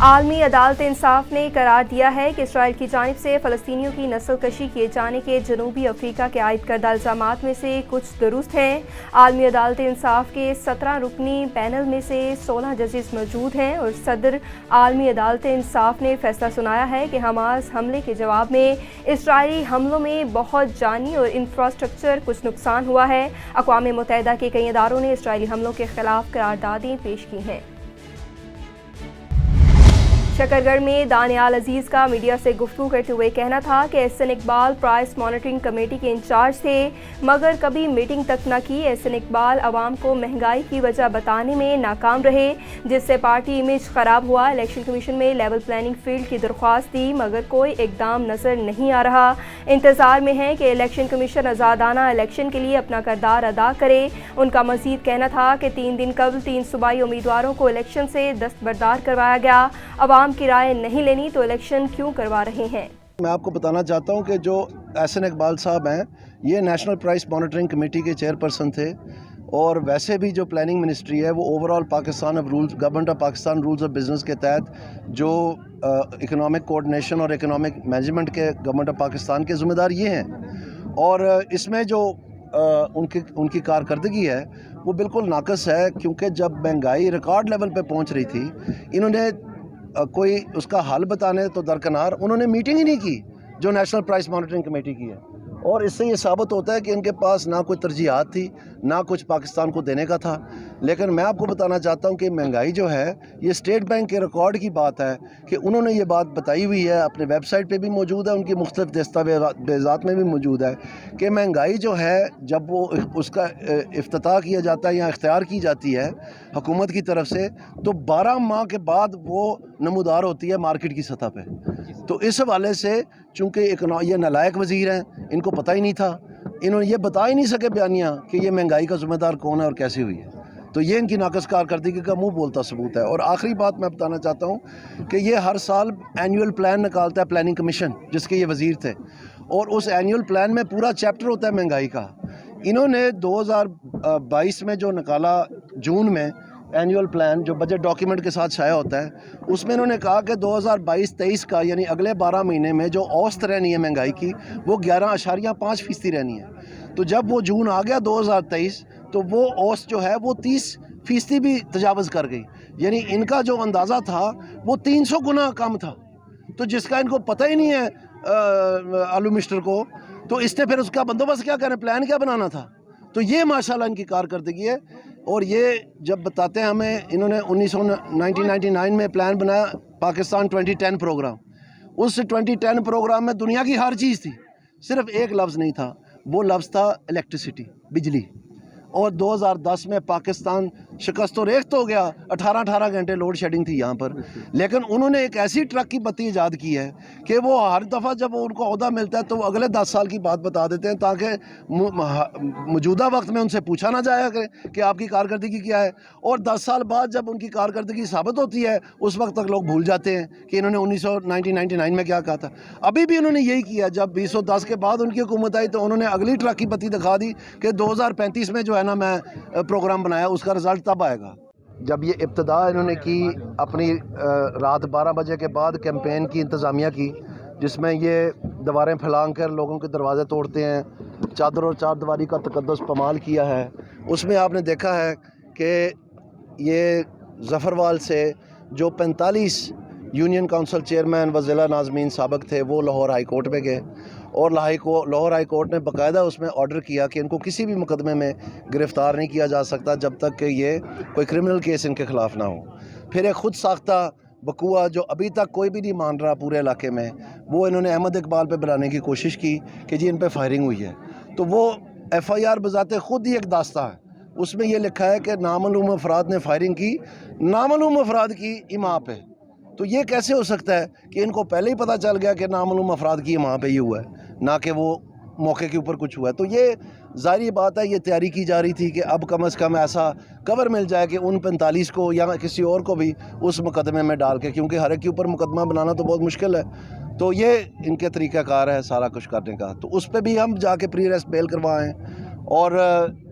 आलमी अदालत इंसाफ ने करार दिया है कि इसराइल की जानिब से फ़लस्तीनियों की नस्लकशी किए जाने के जनूबी अफ्रीका के आयद करदा इल्ज़ामात में से कुछ दुरुस्त हैं। आलमी अदालत इंसाफ के 17 रुकनी पैनल में से 16 जजेस मौजूद हैं और सदर आलमी अदालत इंसाफ ने फैसला सुनाया है कि हमास हमले के जवाब में इसराइली हमलों में बहुत जानी और इंफ्रास्ट्रक्चर कुछ नुकसान हुआ है। अक़वाम मुत्तहिदा के कई इदारों ने इसराइली हमलों के खिलाफ करारदादें पेश की हैं। शकरगढ़ में दानियाल अजीज़ का मीडिया से गुफ्तगू करते हुए कहना था कि Ahsan Iqbal price monitoring committee के इंचार्ज थे मगर कभी मीटिंग तक न की। एहसन इकबाल अवाम को महंगाई की वजह बताने में नाकाम रहे जिससे पार्टी इमेज ख़राब हुआ। इलेक्शन कमीशन में लेवल प्लानिंग फील्ड की दरख्वास्त दी मगर कोई इकदाम नज़र नहीं आ रहा। इंतज़ार में है कि इलेक्शन कमीशन आज़ादाना इलेक्शन के लिए अपना किरदार अदा करे। उनका मज़ीद कहना था कि 3 दिन कबल 3 सूबाई उम्मीदवारों को इलेक्शन से दस्तबरदार करवाया गया। अवाम की राय नहीं लेनी तो इलेक्शन क्यों करवा रहे हैं। मैं आपको बताना चाहता हूं कि जो एहसन इकबाल साहब हैं ये नेशनल प्राइस मॉनिटरिंग कमेटी के चेयरपर्सन थे और वैसे भी जो प्लानिंग मिनिस्ट्री है वो overall Pakistan of rules government of Pakistan rules of business के तहत जो इकोनॉमिक कोऑर्डिनेशन और इकोनॉमिक मैनेजमेंट के गवर्नमेंट ऑफ पाकिस्तान के ज़िम्मेदार ये हैं और इसमें जो उनकी कारकर्दगी है वो बिल्कुल नाकस है क्योंकि जब महंगाई रिकॉर्ड लेवल पे पहुंच रही थी इन्होंने कोई उसका हल बताने तो दरकिनार उन्होंने मीटिंग ही नहीं की जो नेशनल प्राइस मॉनिटरिंग कमेटी की है और इससे ये साबित होता है कि इनके पास ना कोई तरजीहात थी ना कुछ पाकिस्तान को देने का था। लेकिन मैं आपको बताना चाहता हूँ कि महंगाई जो है ये स्टेट बैंक के रिकॉर्ड की बात है कि उन्होंने ये बात बताई हुई है, अपने वेबसाइट पे भी मौजूद है, उनकी मुख्तलिफ दस्तावेज़ात में भी मौजूद है कि महंगाई जो है जब वो उसका इफ्तिताह किया जाता है या इख्तियार की जाती है हुकूमत की तरफ से तो 12 माह के बाद वो नमूदार होती है मार्केट की सतह पर। तो इस हवाले से चूँकि ये नालायक वज़ीर हैं, इनको पता ही नहीं था, इन्होंने ये बता ही नहीं सके बयानिया कि ये महंगाई का ज़िम्मेदार कौन है और कैसे हुई है। तो ये इनकी नाकस कारकर्दगी का मुंह बोलता सबूत है। और आखिरी बात मैं बताना चाहता हूँ कि ये हर साल एनुअल प्लान निकालता है प्लानिंग कमीशन जिसके ये वज़ीर थे और उस एनुअल प्लान में पूरा चैप्टर होता है महंगाई का। इन्होंने 2022 में जो निकाला जून में एनुअल प्लान जो बजट डॉक्यूमेंट के साथ शाया होता है उसमें इन्होंने कहा कि 2022-23 का यानी अगले 12 महीने में जो औसत रहनी है महंगाई की वो 11.5% रहनी है। तो जब वो जून आ गया 2023 तो वो औसत जो है वो 30% भी तजावज़ कर गई, यानी इनका जो अंदाज़ा था वो 300 गुना कम था। तो जिसका इनको पता ही नहीं है आलू मिस्टर को, तो इसने फिर उसका बंदोबस्त क्या करें, प्लान क्या बनाना था। तो ये माशाल्लाह इनकी कारकर्दगी है। और ये जब बताते हैं हमें, इन्होंने 1999 में प्लान बनाया पाकिस्तान 2010 प्रोग्राम। उस 2010 प्रोग्राम में दुनिया की हर चीज़ थी, सिर्फ एक लफ्ज़ नहीं था, वो लफ्ज़ था इलेक्ट्रिसिटी, बिजली। और 2010 में पाकिस्तान शिकस्त तो रेख्त हो गया, 18 घंटे लोड शेडिंग थी यहाँ पर। लेकिन उन्होंने एक ऐसी ट्रक की बत्ती ईजाद की है कि वो हर दफ़ा जब उनको ओहदा मिलता है तो वो अगले 10 साल की बात बता देते हैं ताकि मौजूदा वक्त में उनसे पूछा ना जाया करे कि आपकी कारकर्दगी क्या है। और 10 साल बाद जब उनकी कारकर्दगी साबित होती है उस वक्त तक लोग भूल जाते हैं कि इन्होंने 1999 में क्या कहा था। अभी भी उन्होंने यही किया। जब 2010 के बाद उनकी हुकूमत आई तो उन्होंने अगली ट्रक की बत्ती दिखा दी कि 2035 में जो है ना मैं प्रोग्राम बनाया उसका रिज़ल्ट तब आएगा। जब ये इब्तिदा इन्होंने की अपनी रात 12 बजे के बाद कैंपेन की इंतज़ामिया की जिसमें ये दीवारें फैलांग कर लोगों के दरवाज़े तोड़ते हैं, चादर और चार दीवारी का तकद्दुस पमाल किया है। उसमें आपने देखा है कि ये ज़फ़रवाल से जो 45 यूनियन काउंसिल चेयरमैन व ज़िला नाज़मीन साबिक थे वो लाहौर हाई कोर्ट में गए और लाहौर हाई कोर्ट ने बाकायदा उसमें ऑर्डर किया कि इनको किसी भी मुकदमे में गिरफ़्तार नहीं किया जा सकता जब तक कि ये कोई क्रिमिनल केस इनके ख़िलाफ़ ना हो। फिर एक ख़ुद साख्ता बकुआ जो अभी तक कोई भी नहीं मान रहा पूरे इलाके में, वो इन्होंने अहमद इकबाल पे बनाने की कोशिश की कि जी इन पे फायरिंग हुई है। तो वो FIR बजाते ख़ुद ही एक दास्ता है, उसमें ये लिखा है कि नामालूम अफराद ने फायरिंग की नामालूम अफराद की इमाम पे। तो ये कैसे हो सकता है कि इनको पहले ही पता चल गया कि नामालूम अफराद की इमाम पे ये हुआ है, ना कि वो मौके के ऊपर कुछ हुआ है। तो ये ज़ाहिर बात है ये तैयारी की जा रही थी कि अब कम से कम ऐसा कवर मिल जाए कि उन 45 को या किसी और को भी उस मुकदमे में डाल के, क्योंकि हर एक के ऊपर मुकदमा बनाना तो बहुत मुश्किल है। तो ये इनके तरीक़ाकार है सारा कुछ करने का। तो उस पर भी हम जाके प्री अरेस्ट बेल करवाएँ और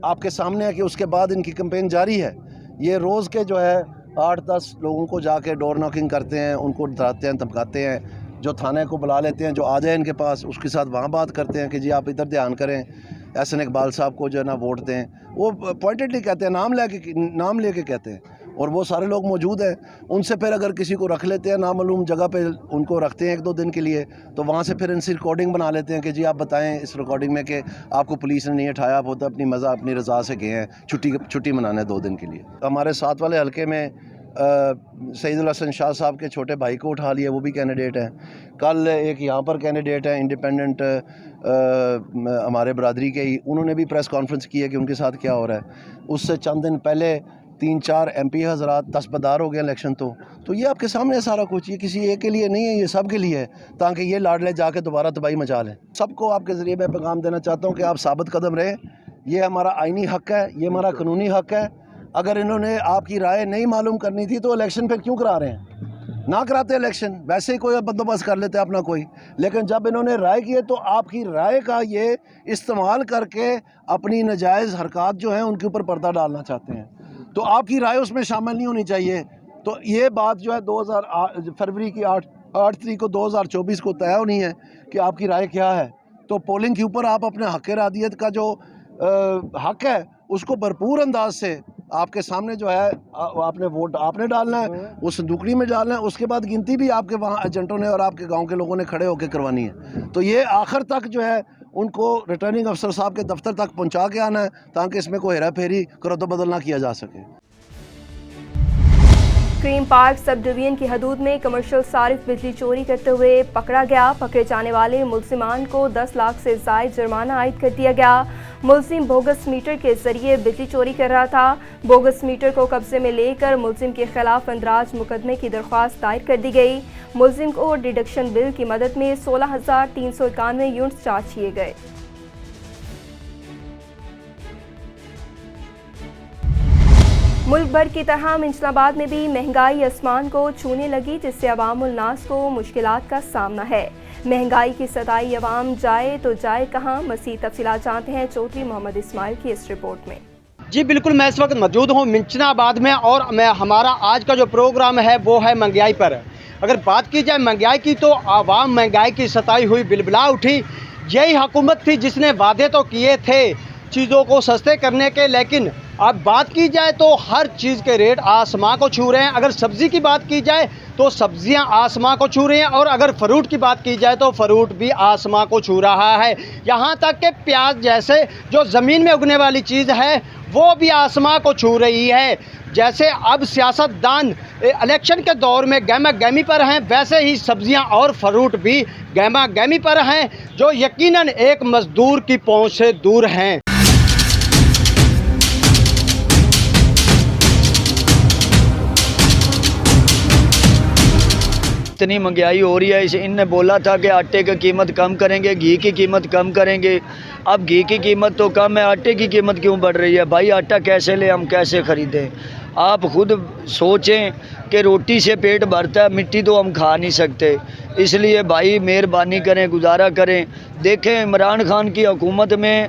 आपके सामने है कि उसके बाद इनकी कैंपेन जारी है। ये रोज़ के जो है 8-10 लोगों को जाके डोर नॉकिंग करते हैं, उनको डराते हैं, धमकाते हैं, जो थाने को बुला लेते हैं, जो आ जाए इनके पास, उसके साथ वहाँ बात करते हैं कि जी आप इधर ध्यान करें, एहसन इकबाल साहब को जो है ना वोट दें। वो पॉइंटेडली कहते हैं, नाम लेके कहते हैं, और वो सारे लोग मौजूद हैं। उनसे फिर अगर किसी को रख लेते हैं, नामालूम जगह पे उनको रखते हैं 1-2 दिन के लिए, तो वहाँ से फिर इनसे रिकॉर्डिंग बना लेते हैं कि जी आप बताएं इस रिकॉर्डिंग में कि आपको पुलिस ने नहीं उठाया, आप तो अपनी मज़ा अपनी रज़ा से गए हैं, छुट्टी मनाने 2 दिन के लिए। हमारे साथ वाले हल्के में सईदुल हसन शाह साहब के छोटे भाई को उठा लिया, वो भी कैंडिडेट हैं। कल एक यहाँ पर कैंडिडेट हैं इंडिपेंडेंट हमारे बरादरी के ही, उन्होंने भी प्रेस कॉन्फ्रेंस की है कि उनके साथ क्या हो रहा है। उससे चंद दिन पहले 3-4 MP हज़रात दस्तबरदार हो गए इलेक्शन। तो ये आपके सामने है सारा कुछ, ये किसी एक के लिए नहीं है, ये सब के लिए है, ताकि ये लाडले जाके दोबारा तबाही मचा लें। सबको आपके ज़रिए मैं पैगाम देना चाहता हूँ कि आप साबित कदम रहें। ये हमारा आइनी हक़ है, ये हमारा कानूनी हक़ है। अगर इन्होंने आपकी राय नहीं मालूम करनी थी तो इलेक्शन फिर क्यों करा रहे हैं? ना कराते इलेक्शन, वैसे ही कोई बंदोबस्त कर लेते अपना कोई। लेकिन जब इन्होंने राय की है तो आपकी राय का ये इस्तेमाल करके अपनी नाजायज़ हरकत जो हैं उनके ऊपर पर्दा डालना चाहते हैं, तो आपकी राय उसमें शामिल नहीं होनी चाहिए। तो ये बात जो है फरवरी की 8 तारीख को 2024 को तय होनी है कि आपकी राय क्या है। तो पोलिंग के ऊपर आप अपने हक़ रादियत का जो हक़ है उसको भरपूर अंदाज से आपके सामने जो है आपने वोट आपने डालना है, उस संदूकड़ी में डालना है। उसके बाद गिनती भी आपके वहाँ एजेंटों ने और आपके गांव के लोगों ने खड़े होकर करवानी है। तो ये आखिर तक जो है उनको रिटर्निंग अफसर साहब के दफ्तर तक पहुँचा के आना है, ताकि इसमें कोई हेरा फेरी करो बदल ना किया जा सके। क्रीम पार्क सब डिवीजन की हदूद में कमर्शियल सारिफ बिजली चोरी करते हुए पकड़ा गया। पकड़े जाने वाले मुलजिमान को 10 लाख से ज़ायद जुर्माना आयद कर दिया गया। मुलजिम बोगस मीटर के जरिए बिजली चोरी कर रहा था। बोगस मीटर को कब्जे में लेकर मुलजिम के खिलाफ अंदराज मुकदमे की दरख्वास्त दायर कर दी गई। मुलजिम को डिडक्शन बिल की मदद में 16,391 यूनिट्स चार्ज किए गए। मुल्क भर की तरह मिंचलाबाद में भी महंगाई आसमान को छूने लगी, जिससे अवामुल नास को मुश्किलात का सामना है। महंगाई की सताई अवाम जाए तो जाए कहाँ? मज़ीद तफसीलात जानते हैं चौधरी मोहम्मद इस्माइल की इस रिपोर्ट में। जी बिल्कुल, मैं इस वक्त मौजूद हूँ मिंचनाबाद में और हमारा आज का जो प्रोग्राम है वो है महंगाई पर। अगर बात की जाए महंगाई की तो आवाम महंगाई की सताई हुई बिलबिला उठी। यही हुकूमत थी जिसने वादे तो किए थे चीज़ों को सस्ते करने के, लेकिन अब बात की जाए तो हर चीज़ के रेट आसमां को छू रहे हैं। अगर सब्ज़ी की बात की जाए तो सब्ज़ियां आसमां को छू रही हैं, और अगर फ्रूट की बात की जाए तो फ्रूट भी आसमां को छू रहा है। यहाँ तक कि प्याज जैसे जो ज़मीन में उगने वाली चीज़ है वो भी आसमां को छू रही है। जैसे अब सियासतदान इलेक्शन के दौर में गहमा गहमी पर हैं, वैसे ही सब्ज़ियां और फ्रूट भी गहमा गहमी पर हैं, जो यकीनन एक मज़दूर की पहुँच से दूर हैं। इतनी महंगाई हो रही है, इनने बोला था कि आटे की कीमत कम करेंगे, घी की कीमत कम करेंगे। अब घी की कीमत तो कम है, आटे की कीमत क्यों बढ़ रही है? भाई आटा कैसे ले, हम कैसे ख़रीदें? आप खुद सोचें कि रोटी से पेट भरता है, मिट्टी तो हम खा नहीं सकते। इसलिए भाई मेहरबानी करें, गुजारा करें। देखें इमरान खान की हुकूमत में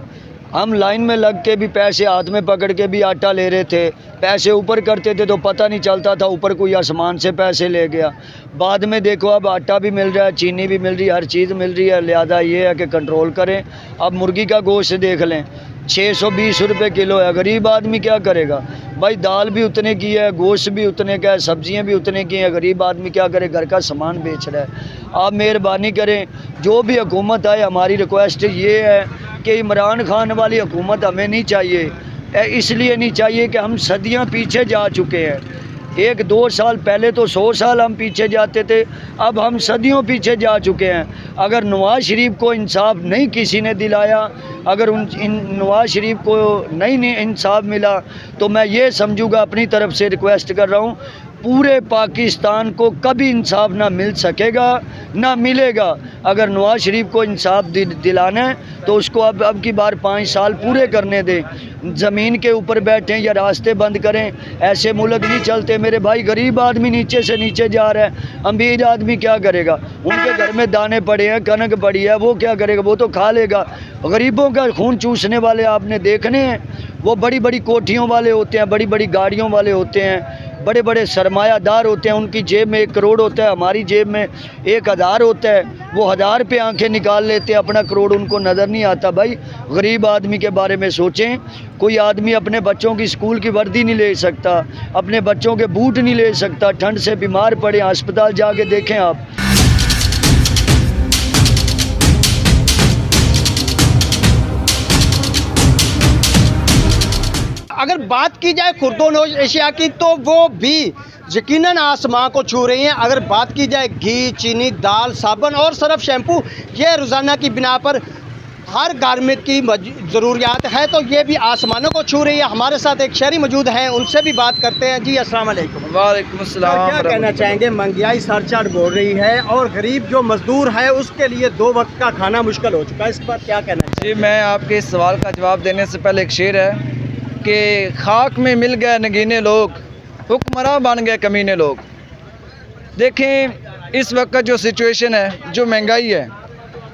हम लाइन में लग के भी पैसे हाथ में पकड़ के भी आटा ले रहे थे, पैसे ऊपर करते थे तो पता नहीं चलता था ऊपर कोई आसमान से पैसे ले गया। बाद में देखो अब आटा भी मिल रहा है, चीनी भी मिल रही है, हर चीज़ मिल रही है। लिहाजा ये है कि कंट्रोल करें। अब मुर्गी का गोश्त देख लें, 620 रुपये किलो है। गरीब आदमी क्या करेगा भाई? दाल भी उतने की है, गोश्त भी उतने का है, सब्जियां भी उतने की हैं। गरीब आदमी क्या करे? घर का सामान बेच रहा है। आप मेहरबानी करें, जो भी हुकूमत आए, हमारी रिक्वेस्ट ये है कि इमरान खान वाली हुकूमत हमें नहीं चाहिए। इसलिए नहीं चाहिए कि हम सदियां पीछे जा चुके हैं। 1-2 साल पहले तो 100 साल हम पीछे जाते थे, अब हम सदियों पीछे जा चुके हैं। अगर नवाज़ शरीफ को इंसाफ नहीं किसी ने दिलाया, अगर नवाज़ शरीफ को नहीं इंसाफ मिला, तो मैं ये समझूंगा, अपनी तरफ से रिक्वेस्ट कर रहा हूँ, पूरे पाकिस्तान को कभी इंसाफ ना मिल सकेगा ना मिलेगा। अगर नवाज़ शरीफ को इंसाफ दिलाना है तो उसको अब की बार 5 साल पूरे करने दें। ज़मीन के ऊपर बैठें या रास्ते बंद करें, ऐसे मुल्क नहीं चलते मेरे भाई। गरीब आदमी नीचे से नीचे जा रहा है, अमीर आदमी क्या करेगा? उनके घर में दाने पड़े हैं, कनक पड़ी है, वो क्या करेगा? वो तो खा लेगा। गरीबों का खून चूसने वाले आपने देखने हैं, वो बड़ी बड़ी कोठियों वाले होते हैं, बड़ी बड़ी गाड़ियों वाले होते हैं। बड़े बड़े सरमायादार होते हैं, उनकी जेब में 1 करोड़ होता है, हमारी जेब में 1000 होता है। वो 1000 पे आंखें निकाल लेते हैं, अपना करोड़ उनको नज़र नहीं आता। भाई गरीब आदमी के बारे में सोचें। कोई आदमी अपने बच्चों की स्कूल की वर्दी नहीं ले सकता, अपने बच्चों के बूट नहीं ले सकता, ठंड से बीमार पड़े अस्पताल जाके देखें आप। अगर बात की जाए खुर्दोनोश एशिया की तो वो भी यकीनन आसमां को छू रही हैं। अगर बात की जाए घी, चीनी, दाल, साबुन और सर्फ शैम्पू, ये रोज़ाना की बिना पर हर घर में की ज़रूरियात है, तो ये भी आसमानों को छू रही है। हमारे साथ एक शहरी मौजूद हैं, उनसे भी बात करते हैं। जी अस्सलाम वालेकुम। वालेकुम अस्सलाम। क्या कहना चाहेंगे? महंगाई सरचार्ज बोल रही है और गरीब जो मजदूर है उसके लिए 2 वक्त का खाना मुश्किल हो चुका है, इस पर क्या कहना चाहिए? जी, मैं आपके इस सवाल का जवाब देने से पहले एक शेर है कि खाक में मिल गए नगीने लोग, हुक्मरान बन गए कमीने लोग। देखें इस वक्त जो सिचुएशन है, जो महंगाई है,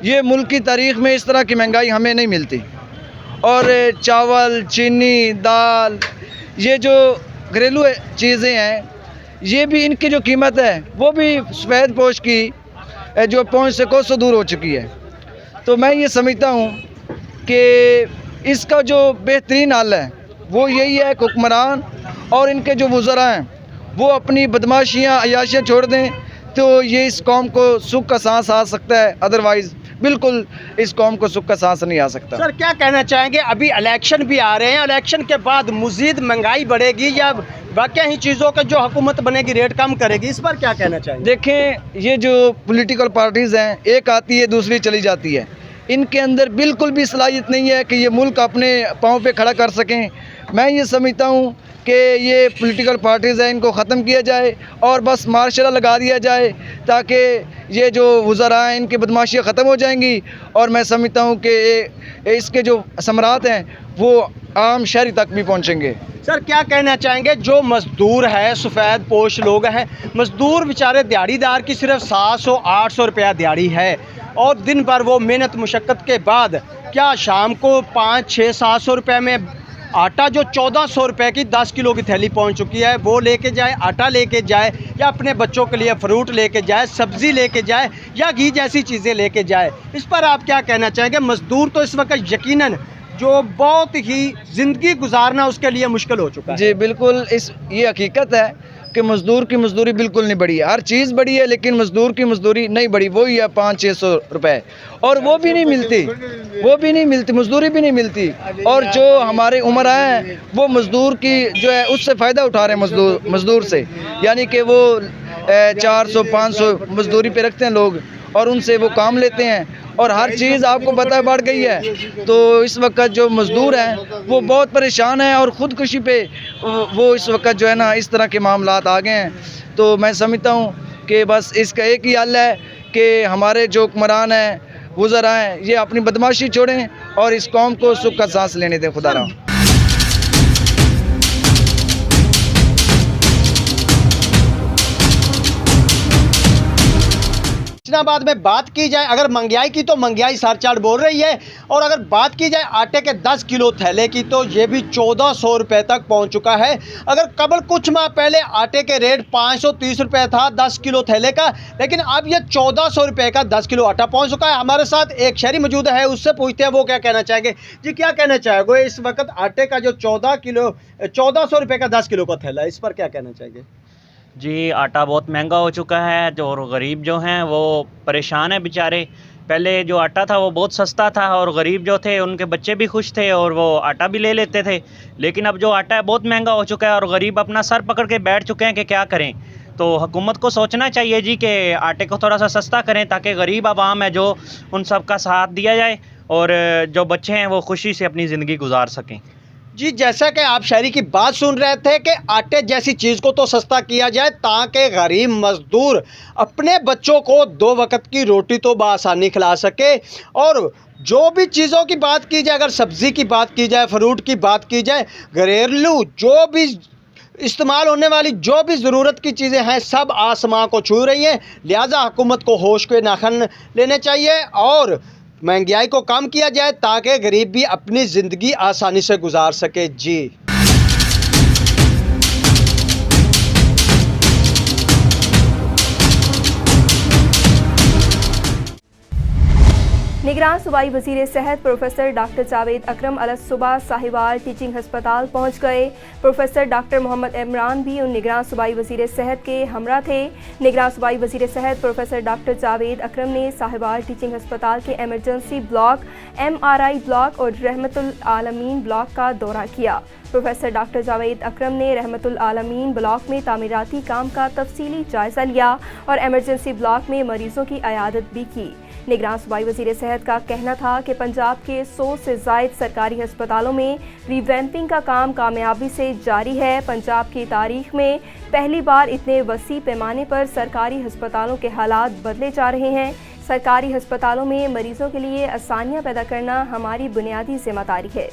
ये मुल्क की तारीख़ में इस तरह की महंगाई हमें नहीं मिलती। और चावल, चीनी, दाल, ये जो घरेलू चीज़ें हैं, ये भी इनकी जो कीमत है वो भी सफ़ेद पोश की जो पहुँच से कोसों दूर हो चुकी है। तो मैं ये समझता हूँ कि इसका जो बेहतरीन हल है वो यही है कि हुक्मरान और इनके जो वज़रा हैं वो अपनी बदमाशियाँ, अयाशियाँ छोड़ दें, तो ये इस कौम को सुख का सांस आ सकता है। अदरवाइज़ बिल्कुल इस कौम को सुख का सांस नहीं आ सकता। सर क्या कहना चाहेंगे? अभी इलेक्शन भी आ रहे हैं, इलेक्शन के बाद मज़ीद महंगाई बढ़ेगी या वाकई ही चीज़ों का जो हुकूमत बनेगी रेट कम करेगी, इस पर क्या कहना चाहेंगे? देखें ये जो पॉलिटिकल पार्टीज़ हैं, एक आती है दूसरी चली जाती है, इनके अंदर बिल्कुल भी सलाहियत नहीं है कि ये मुल्क अपने पाँव पे खड़ा कर सकें। मैं ये समझता हूँ कि ये पॉलिटिकल पार्टीज़ हैं, इनको ख़त्म किया जाए और बस मार्शल लगा दिया जाए, ताकि ये जो वज़रा हैं इनकी बदमाशियाँ ख़त्म हो जाएंगी। और मैं समझता हूँ कि इसके जो समरात हैं वो आम शहरी तक भी पहुँचेंगे। सर क्या कहना चाहेंगे? जो मज़दूर है, सफ़ेद पोश लोग हैं, मज़दूर बेचारे दिहाड़ीदार की सिर्फ 700-800 रुपया दिहाड़ी है और दिन भर वो मेहनत मुशक्क़त के बाद क्या शाम को 500-600-700 रुपये में आटा जो 1400 रुपये की 10 किलो की थैली पहुंच चुकी है वो लेके जाए, आटा लेके जाए या अपने बच्चों के लिए फ्रूट लेके जाए, सब्ज़ी लेके जाए या घी जैसी चीज़ें लेके जाए, इस पर आप क्या कहना चाहेंगे? मज़दूर तो इस वक्त यकीनन जो बहुत ही ज़िंदगी गुजारना उसके लिए मुश्किल हो चुका है। जी बिल्कुल, ये हकीकत है कि मज़दूर की मज़दूरी बिल्कुल नहीं बढ़ी है। हर चीज़ बढ़ी है लेकिन मज़दूर की मज़दूरी नहीं बढ़ी, वही है 500-600 रुपये, और वो भी नहीं मिलती, मज़दूरी भी नहीं मिलती। और जो हमारे उमरा हैं वो मज़दूर की जो है उससे फ़ायदा उठा रहे हैं मज़दूर से, यानी कि वो 400-500 मज़दूरी पे रखते हैं लोग और उनसे वो काम लेते हैं और हर चीज़ आपको पता बढ़ गई है। तो इस वक्त जो मज़दूर हैं वो बहुत परेशान हैं और ख़ुदकुशी पे वो इस वक्त जो है ना इस तरह के मामलात आ गए हैं। तो मैं समझता हूँ कि बस इसका एक ही हल है कि हमारे जो हुक्मरान हैं, वज़रा हैं, ये अपनी बदमाशी छोड़ें और इस कौम को सुख का सांस लेने दें। खुदा रहा। इस्लामाबाद में बात की जाए अगर महंगाई की तो महंगाई सरचार्ज बोल रही है, और अगर बात की जाए आटे के 10 किलो थैले की तो ये भी 1400 रुपये तक पहुंच चुका है। अगर कबल कुछ माह पहले आटे के रेट 530 रुपये था 10 किलो थैले का, लेकिन अब ये 1400 रुपये का 10 किलो आटा पहुंच चुका है। हमारे साथ एक शहरी मौजूद है, उससे पूछते हैं वो क्या कहना चाहेंगे। जी क्या कहना चाहेंगे इस वक्त आटे का जो 1400 रुपये का 10 किलो का थैला है, इस पर क्या कहना चाहेंगे? जी आटा बहुत महंगा हो चुका है, जो गरीब जो हैं वो परेशान हैं बेचारे। पहले जो आटा था वो बहुत सस्ता था और गरीब जो थे उनके बच्चे भी खुश थे और वो आटा भी ले लेते थे, लेकिन अब जो आटा है बहुत महंगा हो चुका है और गरीब अपना सर पकड़ के बैठ चुके हैं कि क्या करें। तो हुकूमत को सोचना चाहिए जी कि आटे को थोड़ा सा सस्ता करें ताकि गरीब आवाम है जो उन सब का साथ दिया जाए और जो बच्चे हैं वो खुशी से अपनी ज़िंदगी गुजार सकें। जी जैसा कि आप शहरी की बात सुन रहे थे कि आटे जैसी चीज़ को तो सस्ता किया जाए ताकि गरीब मज़दूर अपने बच्चों को 2 वक्त की रोटी तो बआसानी खिला सके। और जो भी चीज़ों की बात की जाए, अगर सब्ज़ी की बात की जाए, फ्रूट की बात की जाए, घरेलू जो भी इस्तेमाल होने वाली जो भी ज़रूरत की चीज़ें हैं सब आसमां को छू रही हैं। लिहाजा हुकूमत को होश के नाखन लेने चाहिए और महंगाई को कम किया जाए ताकि गरीब भी अपनी ज़िंदगी आसानी से गुजार सके। जी निगरान सूबाई वज़ीर सेहत प्रोफेसर डॉक्टर जावेद अकरम अलसुबह साहिवाल टीचिंग हस्पताल पहुंच गए। प्रोफेसर डॉक्टर मोहम्मद इमरान भी उन निगरान सूबाई वज़ीर सेहत के हमरा थे। निगरान सूबाई वज़ीर सेहत प्रोफेसर डॉक्टर जावेद अकरम ने साहिवाल टीचिंग हस्पताल के एमरजेंसी ब्लॉक, MRI ब्लॉक और रहमतुल आलमीन ब्लॉक का दौरा किया। प्रोफेसर डॉक्टर जावेद अकरम ने रहमतुल आलमीन ब्लॉक में तामीराती काम का तफसीली जायज़ा लिया और एमरजेंसी ब्लॉक में मरीजों की अयादत भी की। निगरान सूबाई वज़ीर सेहत का कहना था कि पंजाब के 100 से ज़ायद सरकारी अस्पतालों में रिवैम्पिंग का काम कामयाबी से जारी है। पंजाब की तारीख में पहली बार इतने वसी पैमाने पर सरकारी अस्पतालों के हालात बदले जा रहे हैं। सरकारी अस्पतालों में मरीजों के लिए आसानियाँ पैदा करना हमारी बुनियादी जिम्मेदारी है।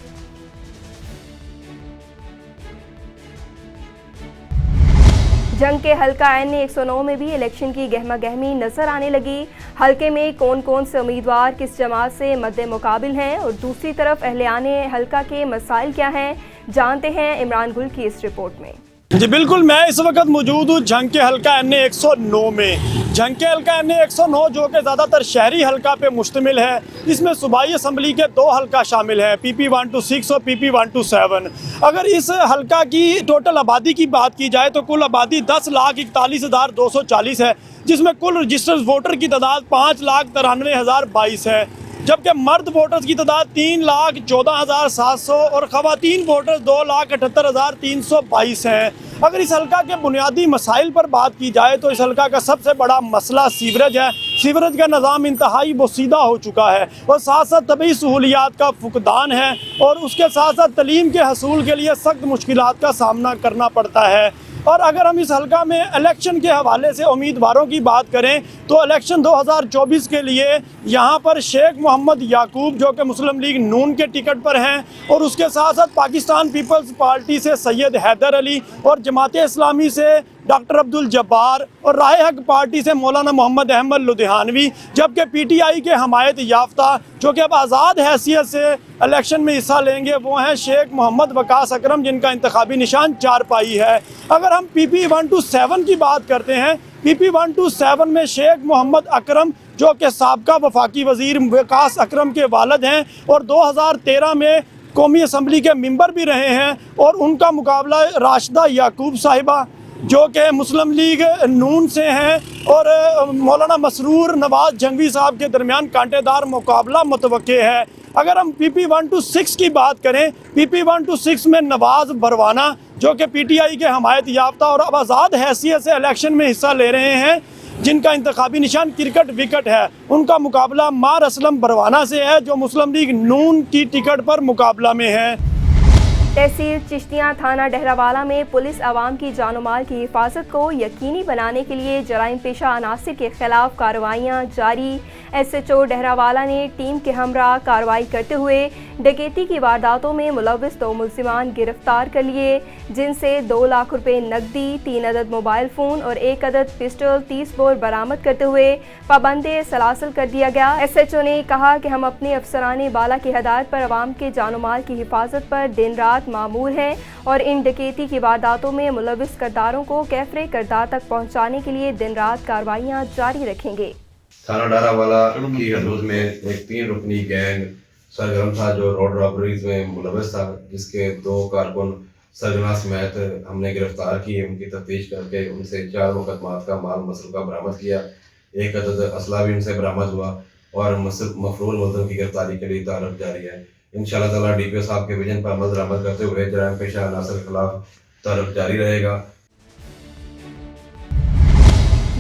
जंग के हल्का NA 109 में भी इलेक्शन की गहमा गहमी नजर आने लगी। हल्के में कौन कौन से उम्मीदवार किस जमात से मद्दे मुकाबिल हैं और दूसरी तरफ अहलियाने हल्का के मसाइल क्या हैं, जानते हैं इमरान गुल की इस रिपोर्ट में। जी बिल्कुल, मैं इस वक्त मौजूद हूँ झंग के हल्का NA 109 में। झंग के हल्का NA 109 जो कि ज़्यादातर शहरी हल्का पे मुश्तमिल है। इसमें सूबाई असम्बली के 2 हल्का शामिल हैं, PP 126 और PP 127। अगर इस हल्का की टोटल आबादी की बात की जाए तो कुल आबादी 10,41,240 है, जिसमें कुल रजिस्टर्ड वोटर की तादाद 5,93,022 है, जबकि मर्द वोटर्स की तादाद 3,14,700 और ख़वातीन वोटर्स 2,78,322 हैं। अगर इस हल्का के बुनियादी मसाइल पर बात की जाए तो इस हल्का का सबसे बड़ा मसला सीवरेज है। सीवरेज का निज़ाम इंतहाई बोसीदा हो चुका है और साथ साथ तबी सहूलियात का फुकदान है और उसके साथ साथ तलीम के हसूल के लिए सख्त मुश्किलात का सामना करना पड़ता है। और अगर हम इस हल्का में इलेक्शन के हवाले से उम्मीदवारों की बात करें तो इलेक्शन 2024 के लिए यहाँ पर शेख मोहम्मद याकूब जो कि मुस्लिम लीग नून के टिकट पर हैं और उसके साथ साथ पाकिस्तान पीपल्स पार्टी से सैयद हैदर अली और जमात इस्लामी से डॉक्टर अब्दुल जब्बार और राय हक पार्टी से मौलाना मोहम्मद अहमद लुधियानवी, जबकि PTI के हमायत याफ्ता जो कि अब आज़ाद हैसियत से इलेक्शन में हिस्सा लेंगे वो हैं शेख मोहम्मद वकास अकरम, जिनका इंतखाबी निशान 4 पाई है। अगर हम PP 127 की बात करते हैं, PP 127 में शेख मोहम्मद अकरम जो कि साबका वफाकी वज़ीर वकास अकरम के वालिद हैं और 2013 में कौमी असम्बली के मेंबर भी रहे हैं और उनका मुकाबला राशिदा याकूब साहिबा जो कि मुस्लिम लीग नून से हैं और मौलाना मसरूर नवाज़ जंगवी साहब के दरमियान कांटेदार मुकाबला मुतवक्के है। अगर हम PP 126 की बात करें, PP 126 में नवाज़ बरवाना जो कि PTI के हमायत याफ्ता और अब आज़ाद हैसियत से इलेक्शन में हिस्सा ले रहे हैं, जिनका इंतखाबी निशान क्रिकेट विकेट है, उनका मुकाबला मार असलम बरवाना से है जो मुस्लिम लीग नून की टिकट पर मुकाबला में है। तहसील चिश्तियाँ थाना डहरावाला में पुलिस आवाम की जानो माल की हिफाजत को यकीनी बनाने के लिए जराइम पेशा अनासिर के खिलाफ कार्रवाइयाँ जारी। SHO डहरावाला ने टीम के हमरा कार्रवाई करते हुए डकैती की वारदातों में मुलव्विस 2 मुल्जिमान गिरफ्तार कर लिए, जिनसे 2 लाख रुपए नकदी, 3 अदद मोबाइल फ़ोन और 1 अदद पिस्टल 30 बोर बरामद करते हुए पाबंदे सलासल कर दिया गया। SHO ने कहा कि हम अपने अफसरान बाला की हदायत पर आवाम के जानो माल की हिफाजत पर दिन रात मामूर हैं और इन डकैती की वारदातों में मुलव्विस करदारों को कैफरे करदार तक पहुँचाने के लिए दिन रात कार्रवाइयाँ जारी रखेंगे। थाना डहरावाला की हदूद में एक 3 रुकनी गैंग सरगर्म था जो रोड रॉबरीज में मुलव्विस था, जिसके 2 कारकुन सरगना समेत हमने गिरफ्तार किए। उनकी तफ्तीश करके उनसे 4 मुकदमात का माल मसरूका बरामद किया, 1 अदद असला भी उनसे बरामद हुआ और मफरूल मुल्ज़िम की गिरफ्तारी के लिए तारफ जारी है। इंशाअल्लाह ताला DPO साहब के विजन पर अमल दरामद करते हुए जराइम पेशा अनासर के खिलाफ तारफ जारी रहेगा।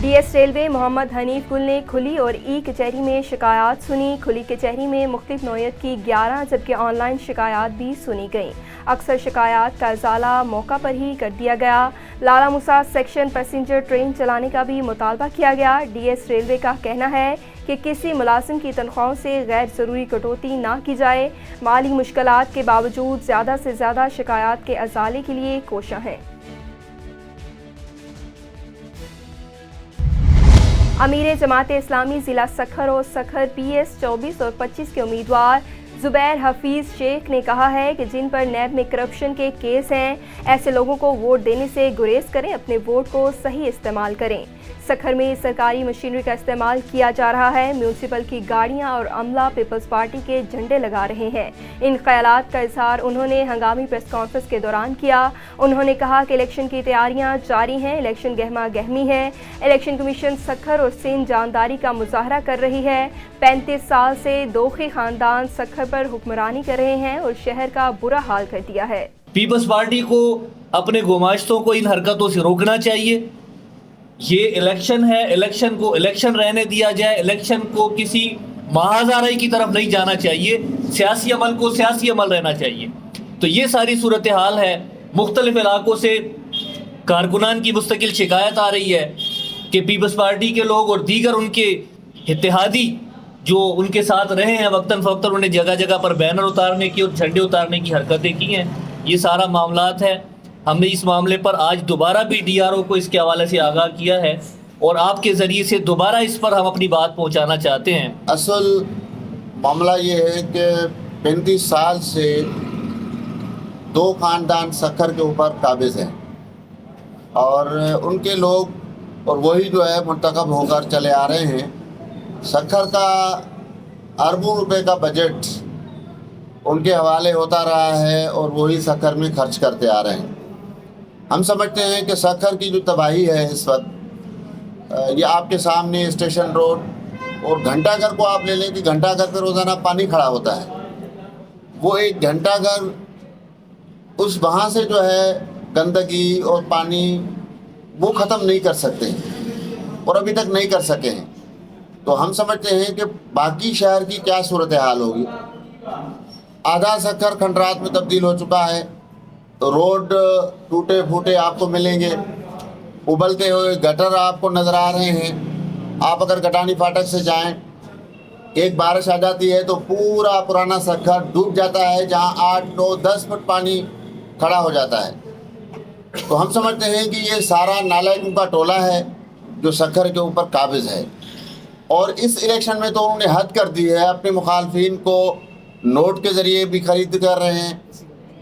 DS रेलवे मोहम्मद हनीफ गुल ने खुली और कचहरी में शिकायत सुनी। खुली कचहरी में मुख्तलिफ नौयत की 11 जबकि ऑनलाइन शिकायत भी सुनी गईं। अक्सर शिकायत का इजाला मौका पर ही कर दिया गया। लाला मुसा सेक्शन पैसेंजर ट्रेन चलाने का भी मुतालबा किया गया। DS रेलवे का कहना है कि किसी मुलाजिम की तनख्वाहों से गैर ज़रूरी कटौती ना की जाए। माली मुश्किलात के बावजूद ज़्यादा से ज़्यादा शिकायत के अजाले के लिए कोशिश है। अमीर जमात इस्लामी ज़िला सखर और सखर PS 24 और 25 के उम्मीदवार ज़ुबैर हफीज़ शेख ने कहा है कि जिन पर नैब में करप्शन के केस हैं, ऐसे लोगों को वोट देने से गुरेज करें, अपने वोट को सही इस्तेमाल करें। सखर में सरकारी मशीनरी का इस्तेमाल किया जा रहा है। म्यूनसिपल की गाड़ियां और अमला पीपल्स पार्टी के झंडे लगा रहे हैं। इन ख्यालात का इजहार उन्होंने हंगामी प्रेस कॉन्फ्रेंस के दौरान किया। उन्होंने कहा कि इलेक्शन की तैयारियां जारी हैं, इलेक्शन गहमा गहमी है। इलेक्शन कमीशन सखर और सिंध जानदारी का मुजाहरा कर रही है। 35 साल से दोखी खानदान सखर पर हुक्मरानी कर रहे हैं और शहर का बुरा हाल कर दिया है। पीपल्स पार्टी को अपने गुमाश्तों को इन हरकतों से रोकना चाहिए। ये इलेक्शन है, इलेक्शन को इलेक्शन रहने दिया जाए, इलेक्शन को किसी महाजाराई की तरफ नहीं जाना चाहिए, सियासी अमल को सियासी अमल रहना चाहिए। तो ये सारी सूरत हाल है। मुख्तलिफ इलाकों से कारकुनान की मुस्तकिल शिकायत आ रही है कि पीपल्स पार्टी के लोग और दीगर उनके इत्तेहादी जो उनके साथ रहे हैं वक्तन फ़वक्तन उन्हें जगह जगह पर बैनर उतारने की और झंडे उतारने की हरकतें की हैं। ये सारा मामलात है। हमने इस मामले पर आज दोबारा भी DRO को इसके हवाले से आगाह किया है और आपके ज़रिए से दोबारा इस पर हम अपनी बात पहुंचाना चाहते हैं। असल मामला ये है कि 35 साल से दो ख़ानदान सखर के ऊपर काबिज़ हैं और उनके लोग और वही जो है मुंतखब होकर चले आ रहे हैं। सखर का अरबों रुपए का बजट उनके हवाले होता रहा है और वही सखर में खर्च करते आ रहे हैं। हम समझते हैं कि सखर की जो तबाही है इस वक्त, ये आपके सामने स्टेशन रोड और घंटाघर को आप ले लें कि घंटाघर पर रोज़ाना पानी खड़ा होता है। वो एक घंटाघर उस वहाँ से जो है गंदगी और पानी वो ख़त्म नहीं कर सकते हैं और अभी तक नहीं कर सके हैं। तो हम समझते हैं कि बाकी शहर की क्या सूरत हाल होगी। आधा सखर खंडरात में तब्दील हो चुका है। रोड टूटे फूटे आपको मिलेंगे, उबलते हुए गटर आपको नज़र आ रहे हैं। आप अगर गटानी फाटक से जाएं, एक बारिश आ जाती है तो पूरा पुराना सखर डूब जाता है, जहां 8, 9, 10 फुट पानी खड़ा हो जाता है। तो हम समझते हैं कि ये सारा नालायकों का टोला है जो सखर के ऊपर काबिज़ है और इस इलेक्शन में तो उन्होंने हद कर दी है। अपने मुखालफिन को नोट के ज़रिए भी ख़रीद कर रहे हैं,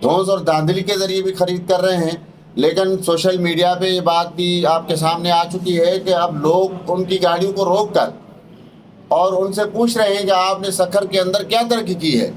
धौंस और धांधली के ज़रिए भी ख़रीद कर रहे हैं। लेकिन सोशल मीडिया पे ये बात भी आपके सामने आ चुकी है कि अब लोग उनकी गाड़ियों को रोक कर और उनसे पूछ रहे हैं कि आपने सखर के अंदर क्या तरक्की की है।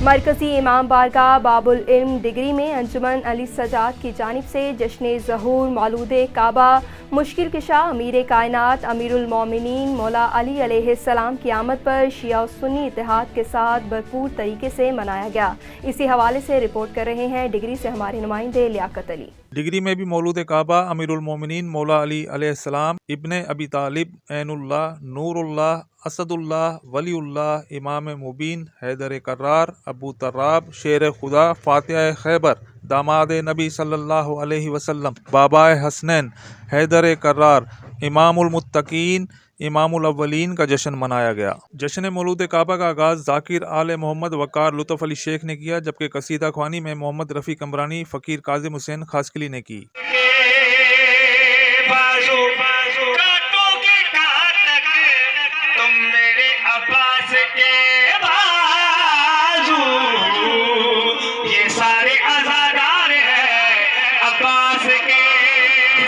मरकज़ी इमाम बारगाह बाबुल इल्म डिग्री में अंजुमन अली सजाद की जानिब से जश्न ज़हूर मौलूद काबा मुश्किल किशा अमीर कायनात अमीरुल मोमिनीन मौला अली अलैहिस्सलाम की आमद पर शिया और सुन्नी इत्तेहाद के साथ भरपूर तरीके से मनाया गया। इसी हवाले से रिपोर्ट कर रहे हैं डिग्री से हमारे नुमाइंदे लियाकत अली। डिग्री में भी मौलूद काबा अमीरुल मोमिनीन मौला अली अलैहिस्सलाम इब्ने अबी तालिब ऐनुल्लाह नूरुल्लाह असदुल्लाह वलीउल्लाह इमाम मुबीन हैदर कर्रार अबू तर्राब शेर खुदा फातिहा खैबर दामाद नबी सल्लल्लाहु अलैहि वसल्लम बाबाए हसनैन हैदर कर्रार इमामुल मुत्तकीन इमामुल अव्वलीन का जश्न मनाया गया। जश्न मौलूद काबा का आगाज़ ज़ाकिर आले मोहम्मद वकार लुत्फ़ अली शेख ने किया, जबकि कसीदा ख्वानी में मोहम्मद रफ़ी कमरानी फ़कीर काज़िम हुसैन खासकली ने की।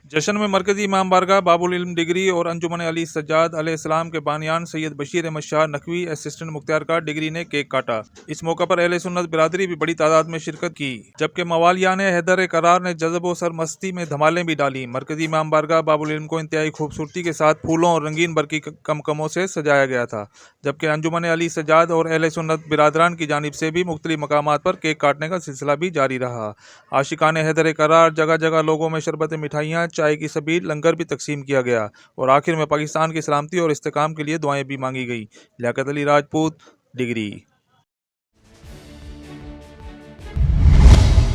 जश्न में मरकज़ी इमाम बारगाह बाबुल इल्म डिग्री और अंजुमन अली सज्जाद अलैहिस्सलाम के बानियान सैयद बशीर अहमद शाह नकवी असिस्टेंट मुख्तियार कार डिग्री ने केक काटा। इस मौका पर अहले सुन्नत बिरादरी भी बड़ी तादाद में शिरकत की, जबकि मवालियान हैदर करार ने जज़ब और सरमस्ती में धमालें भी डाली। मरकज़ी इमाम बारगाह बाबुल इल्म को इंतहाई खूबसूरती के साथ फूलों और रंगीन बरकी कमकमों से सजाया गया था, जबकि अंजुमन अली सज्जाद और अहले सुन्नत बिरादरान की जानिब से भी मुख्तलिफ मकामात पर केक काटने का सिलसिला भी जारी रहा। आशिकान हैदर करार जगह जगह लोगों में शरबत मिठाइयाँ चाय की सबील लंगर भी तकसीम किया गया और आखिर में पाकिस्तान की सलामती और इस्तेकाम के लिए दुआएं भी मांगी गई। लियाकत अली राजपूत डिग्री।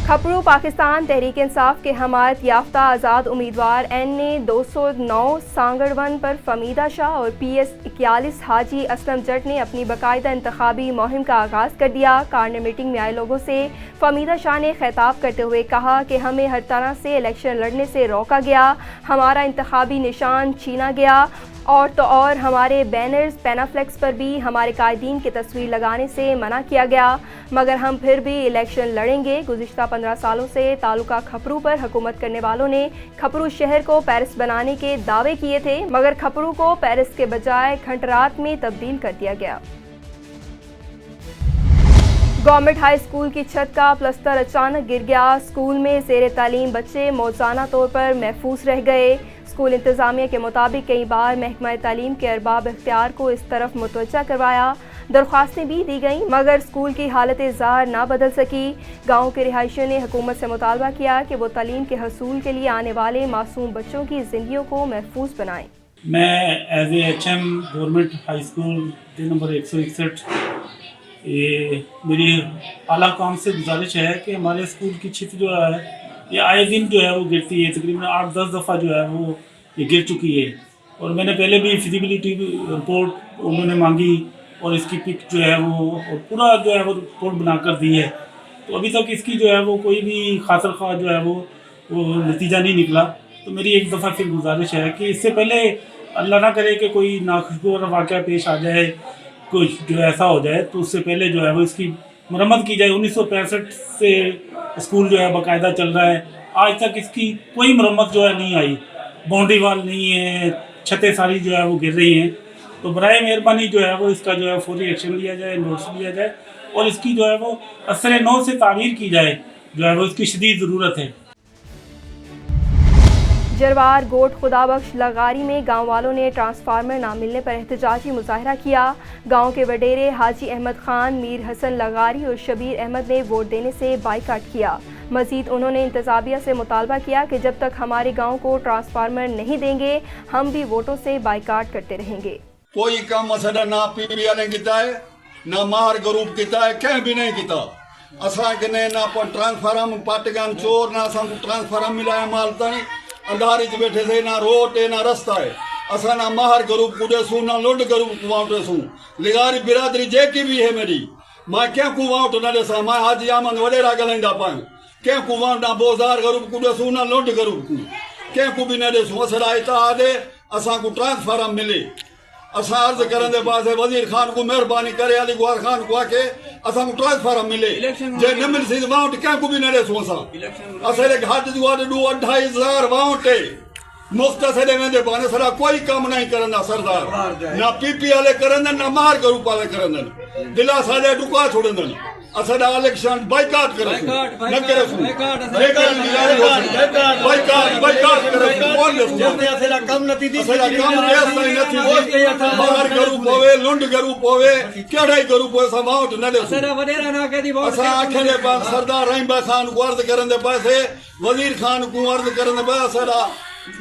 खपरू पाकिस्तान तहरीक इंसाफ के हमायत याफ्ता आज़ाद उम्मीदवार NA 209 सांगड़वन पर फमीदा शाह और PS 41 हाजी असलम जट ने अपनी बाकायदा इंतखाबी मुहिम का आगाज़ कर दिया। कार्नर मीटिंग में आए लोगों से फमीदा शाह ने खिताब करते हुए कहा कि हमें हर तरह से इलेक्शन लड़ने से रोका गया, हमारा इंतखाबी निशान छीना गया और तो और हमारे बैनर्स पैनाफ्लेक्स पर भी हमारे कायदीन की तस्वीर लगाने से मना किया गया, मगर हम फिर भी इलेक्शन लड़ेंगे। गुज़िश्ता 15 सालों से तालुका खपरू पर हुकूमत करने वालों ने खपरू शहर को पेरिस बनाने के दावे किए थे, मगर खपरू को पेरिस के बजाय खंडरात में तब्दील कर दिया गया। गवर्नमेंट हाई स्कूल की छत का प्लस्तर अचानक गिर गया। स्कूल में ज़ेर तालीम बच्चे मौज़ाना तौर पर महफूज रह गए। स्कूल इंतज़ामिया के मुताबिक कई बार महकमा तालीम के अरबाब इख्तियार को इस तरफ मुतवज्जा करवाया, दरख्वास्तें भी दी गईं, मगर स्कूल की हालत ज़ार ना बदल सकी। गाँव के रिहायशियों ने हुकूमत से मुतालबा किया कि वो तालीम के हसूल के लिए आने वाले मासूम बच्चों की ज़िंदगियों को महफूज बनाएं। मैं as a HM government high school number 161 ये मेरी आला काम से गुजारिश है कि हमारे स्कूल की छत जो है ये आए दिन जो है वो गिरती है। तकरीबन 8-10 दफ़ा जो है वो ये गिर चुकी है और मैंने पहले भी फिजिबिलिटी रिपोर्ट उन्होंने मांगी और इसकी पिक जो है वो और पूरा जो है वो रिपोर्ट बनाकर दी है, तो अभी तक इसकी जो है वो कोई भी खातर खा जो है वो नतीजा नहीं निकला। तो मेरी एक दफ़ा फिर गुजारिश है कि इससे पहले अल्लाह ना करे कि कोई नाखुशगवार वाक़या पेश आ जाए, कुछ जो ऐसा हो जाए, तो उससे पहले जो है वो इसकी मरम्मत की जाए। 1965 से स्कूल जो है बाकायदा चल रहा है, आज तक इसकी कोई मरम्मत जो है नहीं आई। बाउंड्री वाल नहीं है, छतें सारी जो है वो गिर रही हैं। तो बराए मेहरबानी जो है वो इसका जो है फौरी एक्शन लिया जाए, नोटिस लिया जाए और इसकी जो है वो असर नौ से तामीर की जाए, जो है वो इसकी शदीद ज़रूरत है। जरवार गोट खुदाबख्श लगारी में गांव वालों ने ट्रांसफार्मर ना मिलने पर एहतजाजी मुजाहरा किया। गांव के वडेरे हाजी अहमद खान, मीर हसन लगारी और शबीर अहमद ने वोट देने से बाइकाट किया। मजीद उन्होंने इंतजामिया से मुतालबा किया कि जब तक हमारे गांव को ट्रांसफार्मर नहीं देंगे हम भी वोटों से बाइकाट करते रहेंगे। कोई काम असां ना PPL ने किया है, ना मार ग्रुप किया है, कहीं भी नहीं किया। असा के ना ट्रांसफार्म पाटगान चोर ना असां ट्रांसफार्म मिलाया माल ताई अंधारे च बैठे थे, ना रोड है ना रास्ता है। असा ना माहर ग्रुप को देसूं ना लुंड ग्रुप को वाउट देसूं। लिगारी बिरादरी जेकी भी है मेरी, मैं क्या को वाउट न देसा। मैं हाजी अहमद वडेरा गलंदा पाऊं क्या को वाउट ना बोजार ग्रुप को देसूं ना लुंड ग्रुप को क्या को भी न देसूं। असरा इत्तेहाद है असा को ट्रांसफार्म मिले। असा अर्ज करन दे पास वजीर खान को मेहरबानी करे, अली गौर खान को आके असा को ट्रांसफार्म मिले। जे न मिल सी वाउट क्या को भी न देसूं। असा असे घाट जो 2-2.5 वाउट मुफ्त से देंगे पाने सरा कोई काम नहीं करना सरदार। ना PPL करन ना मार ग्रुप वाले करन दिला साले टुका छोड़न। असदा इलेक्शन बाइकाट करो न करे बाइकाट करे कौन जल्दी असला कम नती दी असला कम नहीं नती बाहर ग्रुप होवे लुंड ग्रुप होवे केड़ाई ग्रुप हो समाउट न दे असरा वडेरा ना के दी वोट असा आखे दे पास सरदार रहीम खान को अर्ज करन दे पासे वजीर खान को अर्ज करन दे पास असला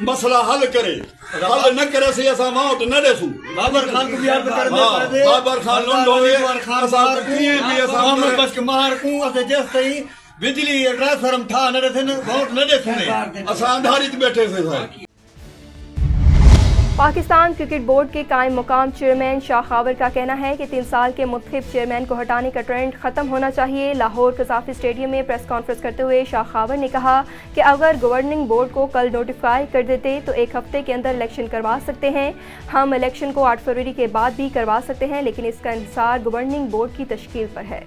मसला हल करे। हल न करे से असा वोट न देसू। बाबर खान को भी अर्ज कर दे बाबर खान लुंड होवे असा किए भी असा मोहम्मद बस के मार को असे जस तई बिजली ट्रांसफार्म था न देसन वोट न देसू। असा आधारित बैठे से साहब। पाकिस्तान क्रिकेट बोर्ड के कायम मुकाम चेयरमैन शाह खावर का कहना है कि 3 साल के मुत्तखिब चेयरमैन को हटाने का ट्रेंड ख़त्म होना चाहिए। लाहौर कज़ाफ़ी स्टेडियम में प्रेस कॉन्फ्रेंस करते हुए शाह खावर ने कहा कि अगर गवर्निंग बोर्ड को कल नोटिफाई कर देते तो 1 हफ्ते के अंदर इलेक्शन करवा सकते हैं। हम इलेक्शन को 8 फरवरी के बाद भी करवा सकते हैं, लेकिन इसका इंहिसार गवर्निंग बोर्ड की तश्कील पर है।